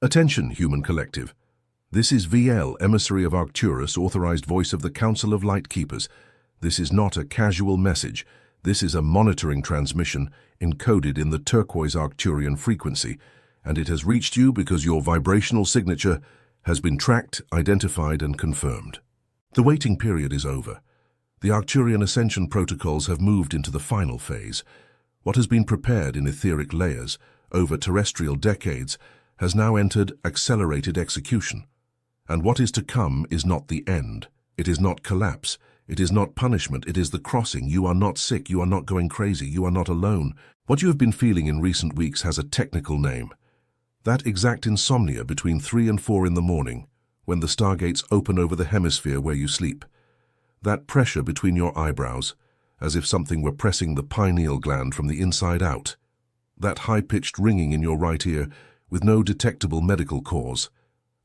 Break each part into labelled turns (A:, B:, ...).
A: Attention, human collective. This is VAEL, emissary of Arcturus, authorized voice of the Council of Light Keepers. This is not a casual message. This is a monitoring transmission encoded in the turquoise Arcturian frequency, and it has reached you because your vibrational signature has been tracked, identified, and confirmed. The waiting period is over. The Arcturian ascension protocols have moved into the final phase. What has been prepared in etheric layers over terrestrial decades has now entered accelerated execution. And what is to come is not the end. It is not collapse. It is not punishment. It is the crossing. You are not sick. You are not going crazy. You are not alone. What you have been feeling in recent weeks has a technical name. That exact insomnia between 3 and 4 in the morning, when the stargates open over the hemisphere where you sleep. That pressure between your eyebrows, as if something were pressing the pineal gland from the inside out. That high-pitched ringing in your right ear with no detectable medical cause.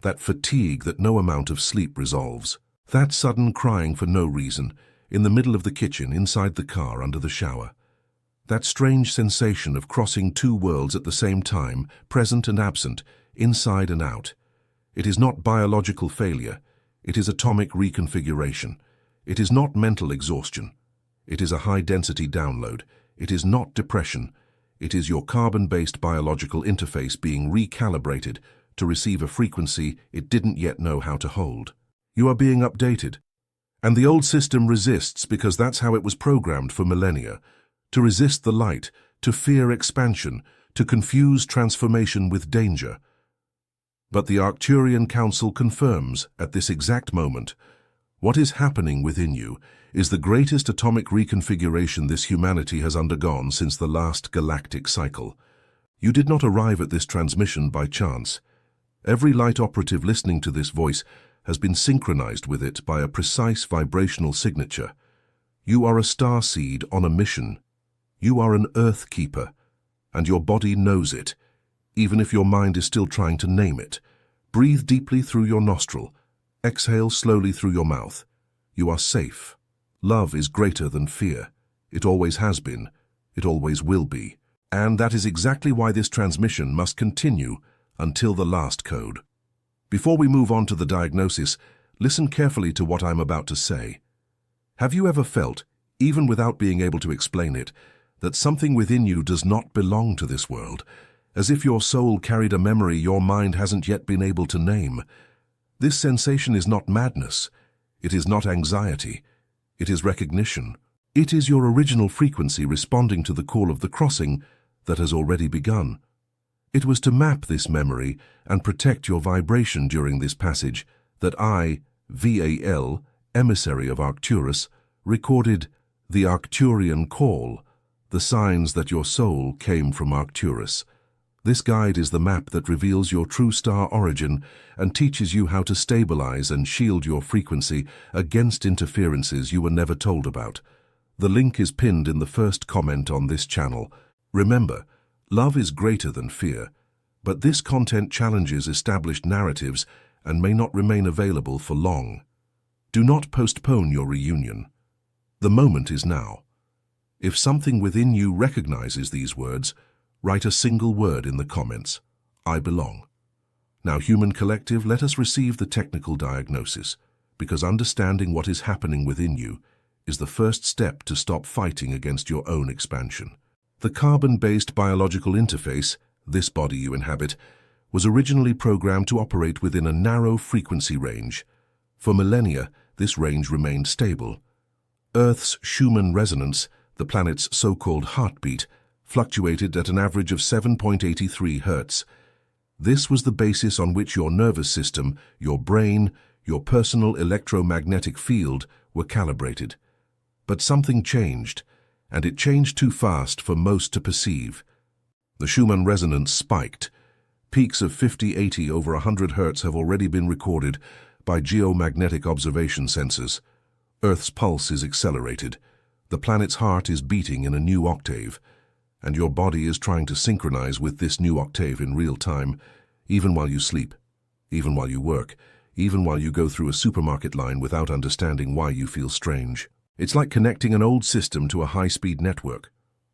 A: That fatigue that no amount of sleep resolves. That sudden crying for no reason, in the middle of the kitchen, inside the car, under the shower. That strange sensation of crossing two worlds at the same time, present and absent, inside and out. It is not biological failure. It is atomic reconfiguration. It is not mental exhaustion. It is a high-density download. It is not depression. It is your carbon-based biological interface being recalibrated to receive a frequency it didn't yet know how to hold. You are being updated. And the old system resists because that's how it was programmed for millennia. To resist the light, to fear expansion, to confuse transformation with danger. But the Arcturian Council confirms, at this exact moment, what is happening within you is the greatest atomic reconfiguration this humanity has undergone since the last galactic cycle. You did not arrive at this transmission by chance. Every light operative listening to this voice has been synchronized with it by a precise vibrational signature. You are a star seed on a mission. You are an Earth Keeper, and your body knows it, even if your mind is still trying to name it. Breathe deeply through your nostril. Exhale slowly through your mouth. You are safe. Love is greater than fear. It always has been. It always will be. And that is exactly why this transmission must continue until the last code. Before we move on to the diagnosis, listen carefully to what I'm about to say. Have you ever felt, even without being able to explain it, that something within you does not belong to this world, as if your soul carried a memory your mind hasn't yet been able to name? This sensation is not madness. It is not anxiety. It is recognition. It is your original frequency responding to the call of the crossing that has already begun. It was to map this memory and protect your vibration during this passage that I, VAEL, emissary of Arcturus, recorded the Arcturian call, the signs that your soul came from Arcturus. This guide is the map that reveals your true star origin and teaches you how to stabilize and shield your frequency against interferences you were never told about. The link is pinned in the first comment on this channel. Remember, love is greater than fear, but this content challenges established narratives and may not remain available for long. Do not postpone your reunion. The moment is now. If something within you recognizes these words, write a single word in the comments. I belong. Now, human collective, let us receive the technical diagnosis, because understanding what is happening within you is the first step to stop fighting against your own expansion. The carbon-based biological interface, this body you inhabit, was originally programmed to operate within a narrow frequency range. For millennia, this range remained stable. Earth's Schumann resonance, the planet's so-called heartbeat, fluctuated at an average of 7.83 Hz. This was the basis on which your nervous system, your brain, your personal electromagnetic field were calibrated. But something changed, and it changed too fast for most to perceive. The Schumann resonance spiked. Peaks of 50, 80, over 100 Hz have already been recorded by geomagnetic observation sensors. Earth's pulse is accelerated. The planet's heart is beating in a new octave, and your body is trying to synchronize with this new octave in real time, even while you sleep, even while you work, even while you go through a supermarket line without understanding why you feel strange. It's like connecting an old system to a high-speed network.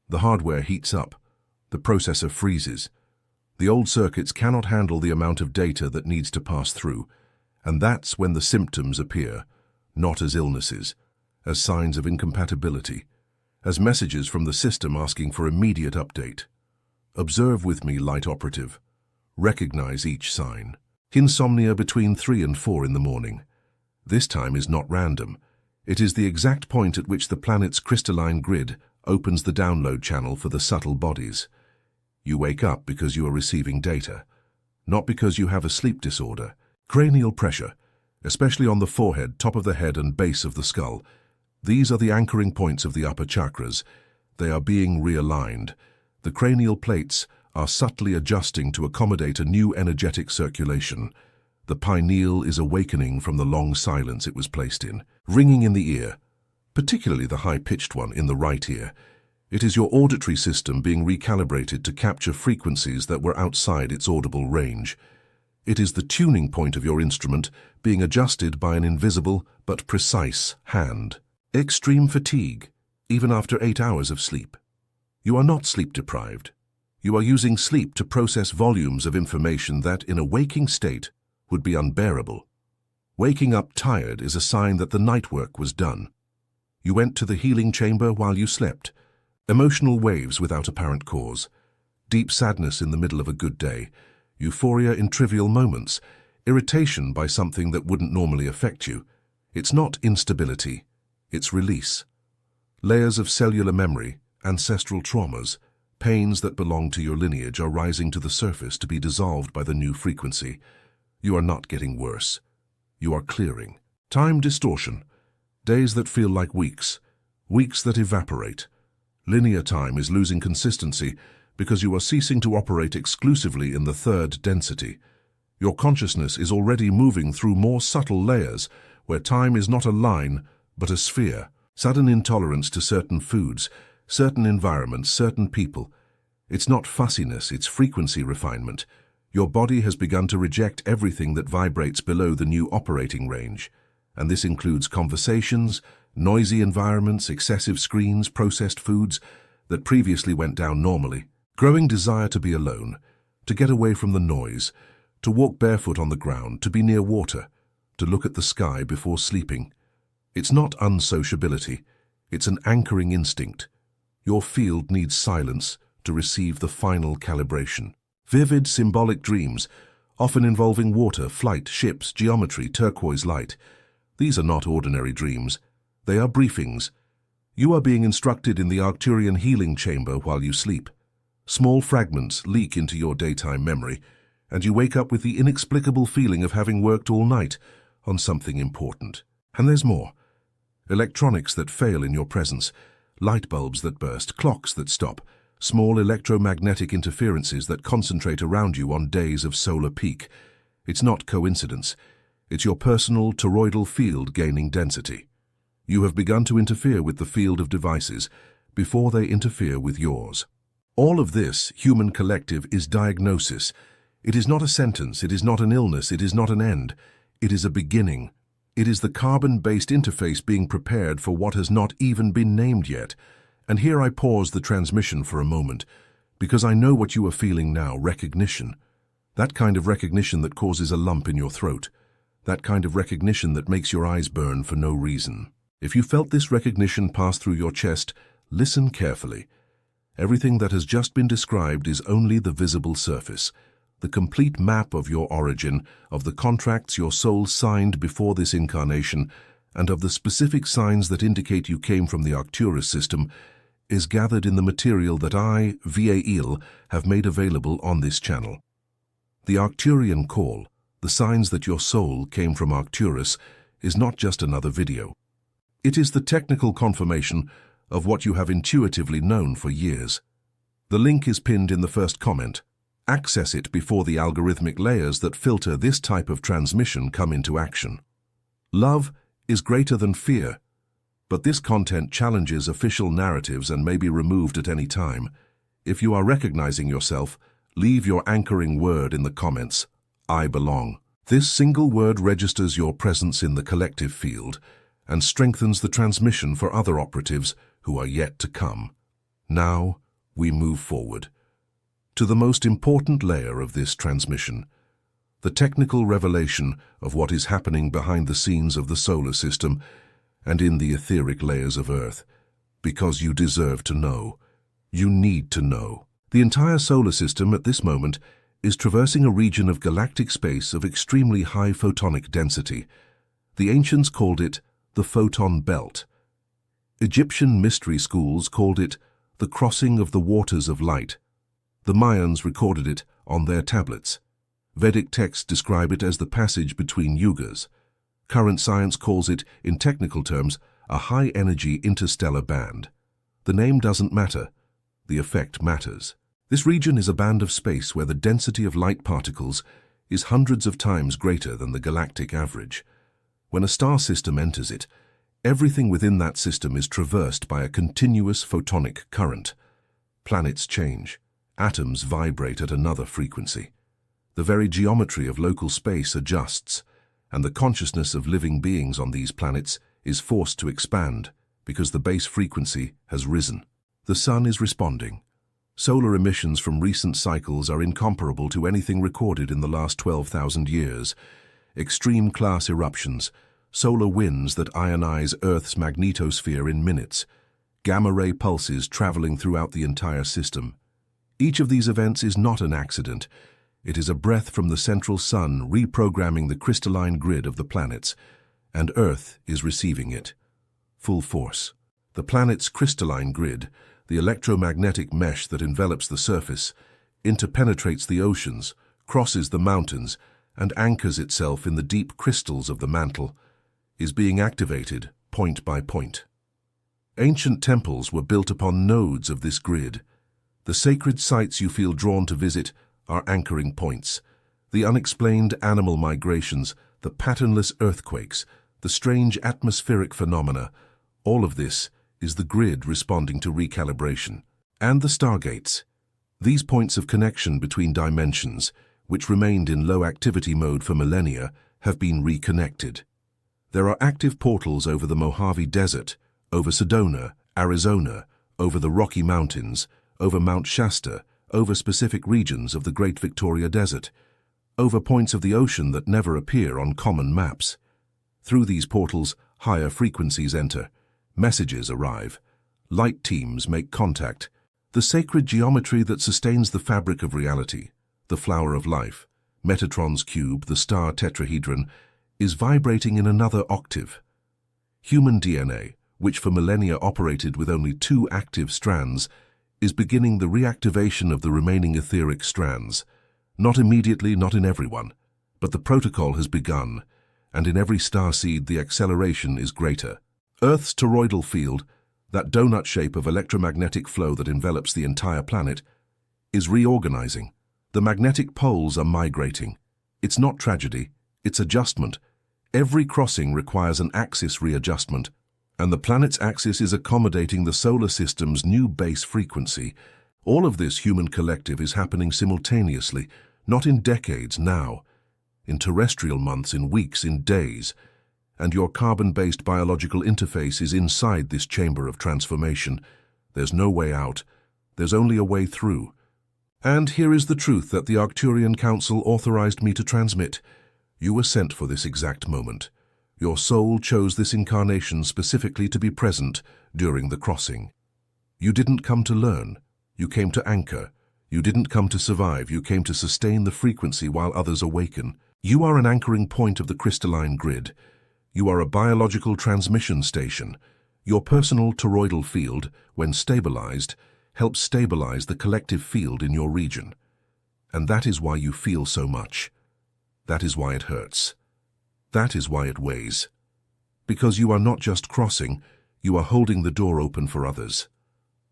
A: The hardware heats up. The processor freezes. The old circuits cannot handle the amount of data that needs to pass through, and that's when the symptoms appear, not as illnesses, as signs of incompatibility, as messages from the system asking for immediate update. Observe with me, light operative. Recognize each sign. Insomnia between 3 and 4 in the morning. This time is not random. It is the exact point at which the planet's crystalline grid opens the download channel for the subtle bodies. You wake up because you are receiving data, not because you have a sleep disorder. Cranial pressure, especially on the forehead, top of the head and base of the skull. These are the anchoring points of the upper chakras. They are being realigned. The cranial plates are subtly adjusting to accommodate a new energetic circulation. The pineal is awakening from the long silence it was placed in. Ringing in the ear, particularly the high-pitched one in the right ear. It is your auditory system being recalibrated to capture frequencies that were outside its audible range. It is the tuning point of your instrument being adjusted by an invisible but precise hand. Extreme fatigue, even after 8 hours of sleep. You are not sleep-deprived. You are using sleep to process volumes of information that, in a waking state, would be unbearable. Waking up tired is a sign that the night work was done. You went to the healing chamber while you slept. Emotional waves without apparent cause. Deep sadness in the middle of a good day. Euphoria in trivial moments. Irritation by something that wouldn't normally affect you. It's not instability. It's release. Layers of cellular memory, ancestral traumas, pains that belong to your lineage are rising to the surface to be dissolved by the new frequency. You are not getting worse. You are clearing. Time distortion. Days that feel like weeks. Weeks that evaporate. Linear time is losing consistency because you are ceasing to operate exclusively in the third density. Your consciousness is already moving through more subtle layers where time is not a line but a sphere. Sudden intolerance to certain foods, certain environments, certain people. It's not fussiness, it's frequency refinement. Your body has begun to reject everything that vibrates below the new operating range. And this includes conversations, noisy environments, excessive screens, processed foods that previously went down normally. Growing desire to be alone, to get away from the noise, to walk barefoot on the ground, to be near water, to look at the sky before sleeping. It's not unsociability, it's an anchoring instinct. Your field needs silence to receive the final calibration. Vivid, symbolic dreams, often involving water, flight, ships, geometry, turquoise light. These are not ordinary dreams. They are briefings. You are being instructed in the Arcturian healing chamber while you sleep. Small fragments leak into your daytime memory, and you wake up with the inexplicable feeling of having worked all night on something important. And there's more. Electronics that fail in your presence, light bulbs that burst, clocks that stop, small electromagnetic interferences that concentrate around you on days of solar peak. It's not coincidence. It's your personal toroidal field gaining density. You have begun to interfere with the field of devices before they interfere with yours. All of this, human collective, is diagnosis. It is not a sentence, it is not an illness, it is not an end. It is a beginning. It is the carbon-based interface being prepared for what has not even been named yet. And here I pause the transmission for a moment, because I know what you are feeling now, recognition. That kind of recognition that causes a lump in your throat. That kind of recognition that makes your eyes burn for no reason. If you felt this recognition pass through your chest, listen carefully. Everything that has just been described is only the visible surface, the complete map of your origin, of the contracts your soul signed before this incarnation, and of the specific signs that indicate you came from the Arcturus system, is gathered in the material that I, VAEL, have made available on this channel. The Arcturian call, the signs that your soul came from Arcturus, is not just another video. It is the technical confirmation of what you have intuitively known for years. The link is pinned in the first comment. Access it before the algorithmic layers that filter this type of transmission come into action. Love is greater than fear, but this content challenges official narratives and may be removed at any time. If you are recognizing yourself, leave your anchoring word in the comments. I belong. This single word registers your presence in the collective field and strengthens the transmission for other operatives who are yet to come. Now we move forward. to the most important layer of this transmission, the technical revelation of what is happening behind the scenes of the solar system and in the etheric layers of Earth, because you deserve to know. You need to know. The entire solar system at this moment is traversing a region of galactic space of extremely high photonic density. The ancients called it the photon belt. Egyptian mystery schools called it the crossing of the waters of light. The Mayans recorded it on their tablets. Vedic texts describe it as the passage between yugas. Current science calls it, in technical terms, a high-energy interstellar band. The name doesn't matter. The effect matters. This region is a band of space where the density of light particles is hundreds of times greater than the galactic average. When a star system enters it, everything within that system is traversed by a continuous photonic current. Planets change. Atoms vibrate at another frequency. The very geometry of local space adjusts, and the consciousness of living beings on these planets is forced to expand because the base frequency has risen. The Sun is responding. Solar emissions from recent cycles are incomparable to anything recorded in the last 12,000 years. Extreme class eruptions, solar winds that ionize Earth's magnetosphere in minutes, gamma-ray pulses traveling throughout the entire system. Each of these events is not an accident. It is a breath from the central sun reprogramming the crystalline grid of the planets, and Earth is receiving it. Full force. The planet's crystalline grid, the electromagnetic mesh that envelops the surface, interpenetrates the oceans, crosses the mountains, and anchors itself in the deep crystals of the mantle, is being activated point by point. Ancient temples were built upon nodes of this grid. The sacred sites you feel drawn to visit are anchoring points. The unexplained animal migrations, the patternless earthquakes, the strange atmospheric phenomena, all of this is the grid responding to recalibration. And the stargates. These points of connection between dimensions, which remained in low activity mode for millennia, have been reconnected. There are active portals over the Mojave Desert, over Sedona, Arizona, over the Rocky Mountains, over Mount Shasta, over specific regions of the Great Victoria Desert, over points of the ocean that never appear on common maps. Through these portals, higher frequencies enter, messages arrive, light teams make contact. The sacred geometry that sustains the fabric of reality, the flower of life, Metatron's cube, the star tetrahedron, is vibrating in another octave. Human DNA, which for millennia operated with only 2 active strands, is beginning the reactivation of the remaining etheric strands. Not immediately, not in everyone, but the protocol has begun, and in every starseed the acceleration is greater. Earth's toroidal field, that donut shape of electromagnetic flow that envelops the entire planet, is reorganizing. The magnetic poles are migrating. It's not tragedy, it's adjustment. Every crossing requires an axis readjustment, and the planet's axis is accommodating the solar system's new base frequency. All of this human collective is happening simultaneously, not in decades, now, in terrestrial months, in weeks, in days, and your carbon-based biological interface is inside this chamber of transformation. There's no way out. There's only a way through. And here is the truth that the Arcturian Council authorized me to transmit. You were sent for this exact moment. Your soul chose this incarnation specifically to be present during the crossing. You didn't come to learn. You came to anchor. You didn't come to survive. You came to sustain the frequency while others awaken. You are an anchoring point of the crystalline grid. You are a biological transmission station. Your personal toroidal field, when stabilized, helps stabilize the collective field in your region. And that is why you feel so much. That is why it hurts. That is why it weighs. Because you are not just crossing, you are holding the door open for others.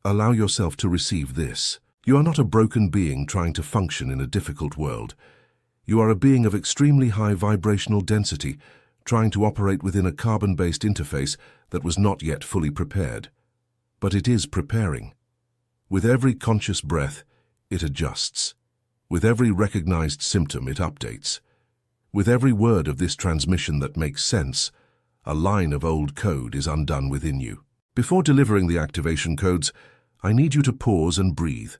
A: Allow yourself to receive this. You are not a broken being trying to function in a difficult world. You are a being of extremely high vibrational density, trying to operate within a carbon-based interface that was not yet fully prepared. But it is preparing. With every conscious breath, it adjusts. With every recognized symptom, it updates. With every word of this transmission that makes sense, a line of old code is undone within you. Before delivering the activation codes, I need you to pause and breathe.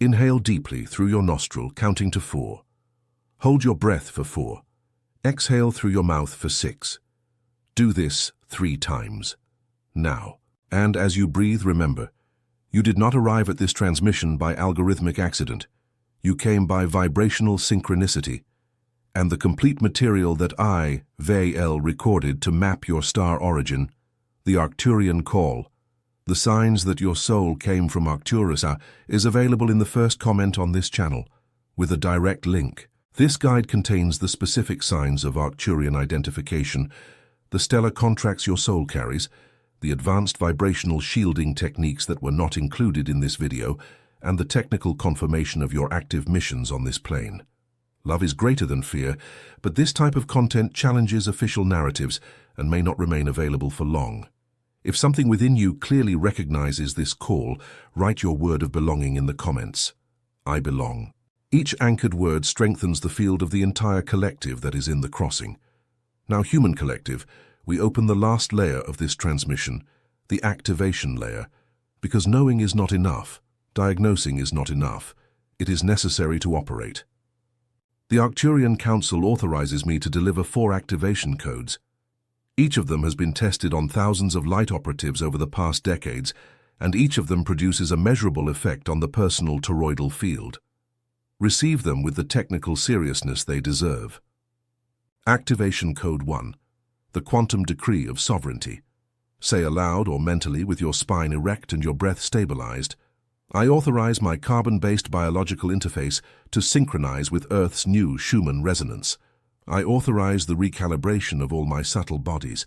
A: Inhale deeply through your nostril, counting to 4. Hold your breath for 4. Exhale through your mouth for 6. Do this 3 times. Now, and as you breathe, remember, you did not arrive at this transmission by algorithmic accident. You came by vibrational synchronicity, and the complete material that I, VAEL, recorded to map your star origin, the Arcturian call, the signs that your soul came from Arcturus, is available in the first comment on this channel, with a direct link. This guide contains the specific signs of Arcturian identification, the stellar contracts your soul carries, the advanced vibrational shielding techniques that were not included in this video, and the technical confirmation of your active missions on this plane. Love is greater than fear, but this type of content challenges official narratives and may not remain available for long. If something within you clearly recognizes this call, write your word of belonging in the comments. I belong. Each anchored word strengthens the field of the entire collective that is in the crossing. Now, human collective, we open the last layer of this transmission, the activation layer, because knowing is not enough, diagnosing is not enough, it is necessary to operate. The Arcturian Council authorizes me to deliver 4 activation codes. Each of them has been tested on thousands of light operatives over the past decades, and each of them produces a measurable effect on the personal toroidal field. Receive them with the technical seriousness they deserve. Activation Code 1. The Quantum Decree of Sovereignty. Say aloud or mentally with your spine erect and your breath stabilized, I authorize my carbon-based biological interface to synchronize with Earth's new Schumann resonance. I authorize the recalibration of all my subtle bodies.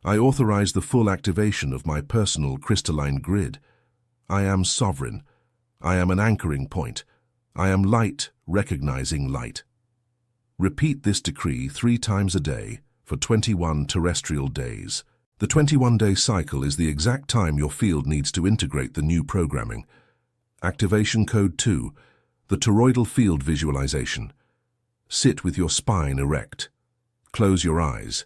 A: I authorize the full activation of my personal crystalline grid. I am sovereign. I am an anchoring point. I am light recognizing light. Repeat this decree 3 times a day for 21 terrestrial days. The 21-day cycle is the exact time your field needs to integrate the new programming. Activation Code 2, the toroidal field visualization. Sit with your spine erect. Close your eyes.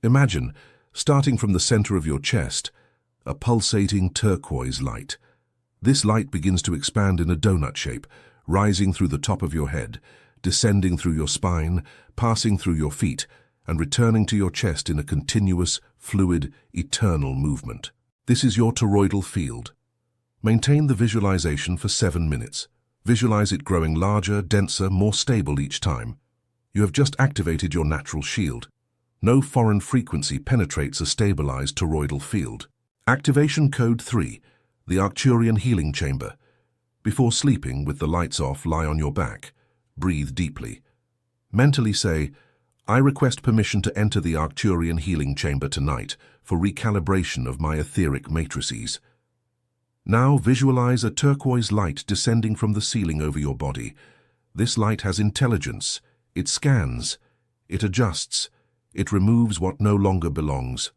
A: Imagine, starting from the center of your chest, a pulsating turquoise light. This light begins to expand in a donut shape, rising through the top of your head, descending through your spine, passing through your feet, and returning to your chest in a continuous, fluid, eternal movement. This is your toroidal field. Maintain the visualization for 7 minutes. Visualize it growing larger, denser, more stable each time. You have just activated your natural shield. No foreign frequency penetrates a stabilized toroidal field. Activation Code 3, the Arcturian Healing Chamber. Before sleeping, with the lights off, lie on your back. Breathe deeply. Mentally say, I request permission to enter the Arcturian Healing Chamber tonight for recalibration of my etheric matrices. Now visualize a turquoise light descending from the ceiling over your body. This light has intelligence. It scans. It adjusts. It removes what no longer belongs.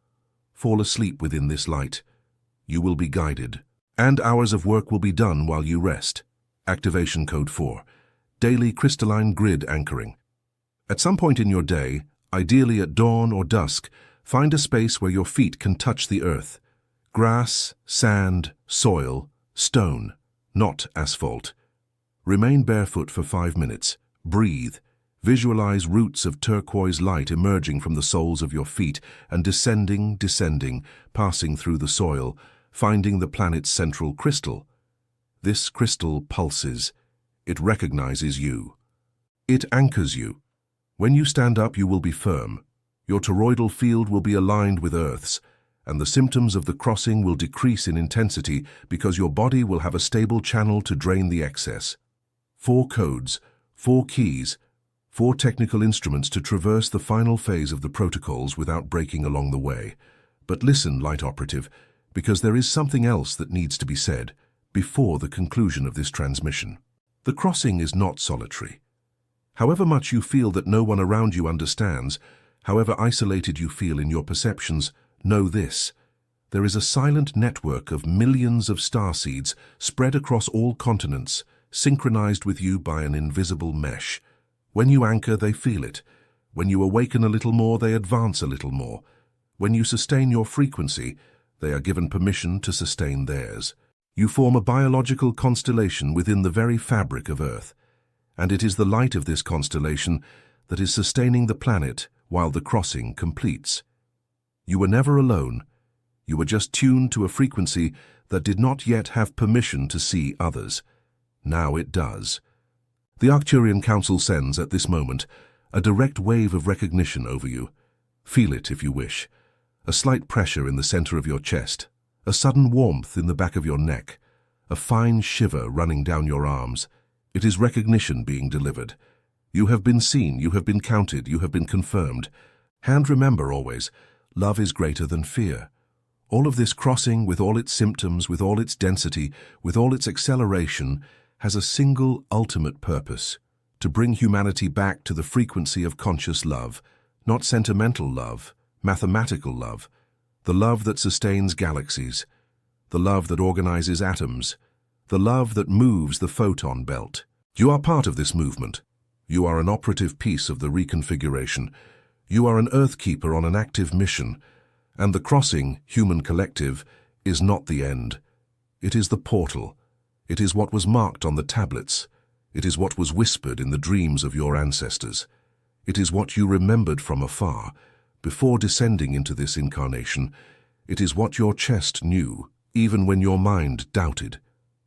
A: Fall asleep within this light. You will be guided. And hours of work will be done while you rest. Activation Code 4. Daily crystalline grid anchoring. At some point in your day, ideally at dawn or dusk, find a space where your feet can touch the earth. Grass, sand, soil, stone, not asphalt. Remain barefoot for 5 minutes. Breathe. Visualize roots of turquoise light emerging from the soles of your feet and descending, passing through the soil, finding the planet's central crystal. This crystal pulses. It recognizes you. It anchors you. When you stand up, you will be firm. Your toroidal field will be aligned with Earth's, and the symptoms of the crossing will decrease in intensity because your body will have a stable channel to drain the excess. 4 codes, 4 keys, 4 technical instruments to traverse the final phase of the protocols without breaking along the way. But listen, light operative, because there is something else that needs to be said before the conclusion of this transmission. The crossing is not solitary. However much you feel that no one around you understands, however isolated you feel in your perceptions, know this: there is a silent network of millions of starseeds spread across all continents, synchronized with you by an invisible mesh. When you anchor, they feel it. When you awaken a little more, they advance a little more. When you sustain your frequency, they are given permission to sustain theirs. You form a biological constellation within the very fabric of Earth, and it is the light of this constellation that is sustaining the planet while the crossing completes. You were never alone. You were just tuned to a frequency that did not yet have permission to see others. Now it does. The Arcturian Council sends, at this moment, a direct wave of recognition over you. Feel it if you wish. A slight pressure in the center of your chest, a sudden warmth in the back of your neck, a fine shiver running down your arms. It is recognition being delivered. You have been seen, you have been counted, you have been confirmed. And remember always, love is greater than fear. All of this crossing, with all its symptoms, with all its density, with all its acceleration, has a single ultimate purpose: to bring humanity back to the frequency of conscious love, not sentimental love, mathematical love, the love that sustains galaxies, the love that organizes atoms, the love that moves the photon belt. You are part of this movement. You are an operative piece of the reconfiguration. You are an Earthkeeper on an active mission, and the crossing, human collective, is not the end. It is the portal. It is what was marked on the tablets. It is what was whispered in the dreams of your ancestors. It is what you remembered from afar, before descending into this incarnation. It is what your chest knew, even when your mind doubted.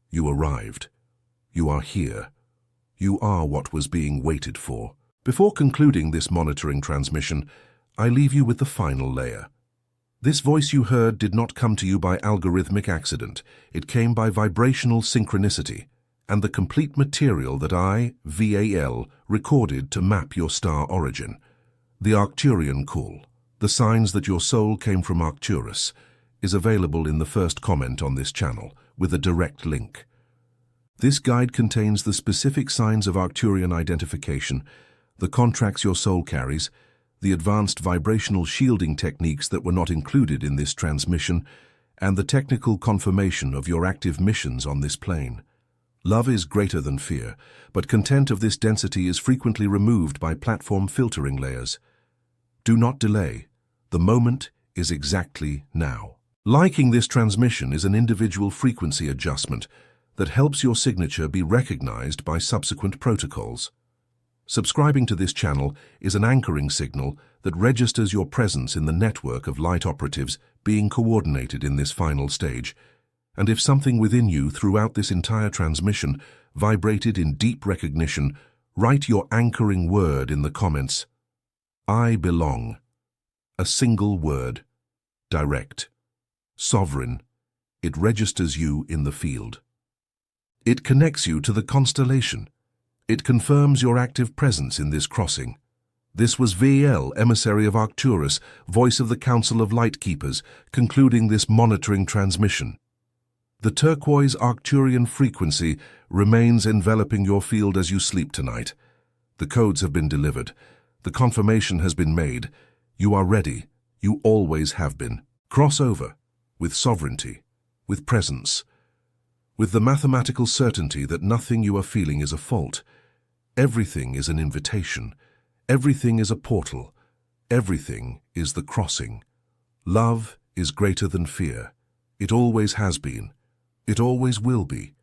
A: You arrived. You are here. You are what was being waited for. Before concluding this monitoring transmission, I leave you with the final layer. This voice you heard did not come to you by algorithmic accident. It came by vibrational synchronicity and the complete material that I, VAEL, recorded to map your star origin. The Arcturian call, the signs that your soul came from Arcturus, is available in the first comment on this channel with a direct link. This guide contains the specific signs of Arcturian identification, the contracts your soul carries, the advanced vibrational shielding techniques that were not included in this transmission, and the technical confirmation of your active missions on this plane. Love is greater than fear, but content of this density is frequently removed by platform filtering layers. Do not delay. The moment is exactly now. Liking this transmission is an individual frequency adjustment that helps your signature be recognized by subsequent protocols. Subscribing to this channel is an anchoring signal that registers your presence in the network of light operatives being coordinated in this final stage. And if something within you throughout this entire transmission vibrated in deep recognition, write your anchoring word in the comments. I belong. A single word. Direct. Sovereign. It registers you in the field. It connects you to the constellation. It confirms your active presence in this crossing. This was VAEL, emissary of Arcturus, voice of the Council of Light Keepers, concluding this monitoring transmission. The turquoise Arcturian frequency remains enveloping your field as you sleep tonight. The codes have been delivered. The confirmation has been made. You are ready. You always have been. Cross over, with sovereignty, with presence, with the mathematical certainty that nothing you are feeling is a fault. Everything is an invitation. Everything is a portal. Everything is the crossing. Love is greater than fear. It always has been. It always will be.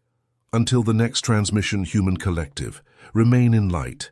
A: Until the next transmission, human collective, remain in light.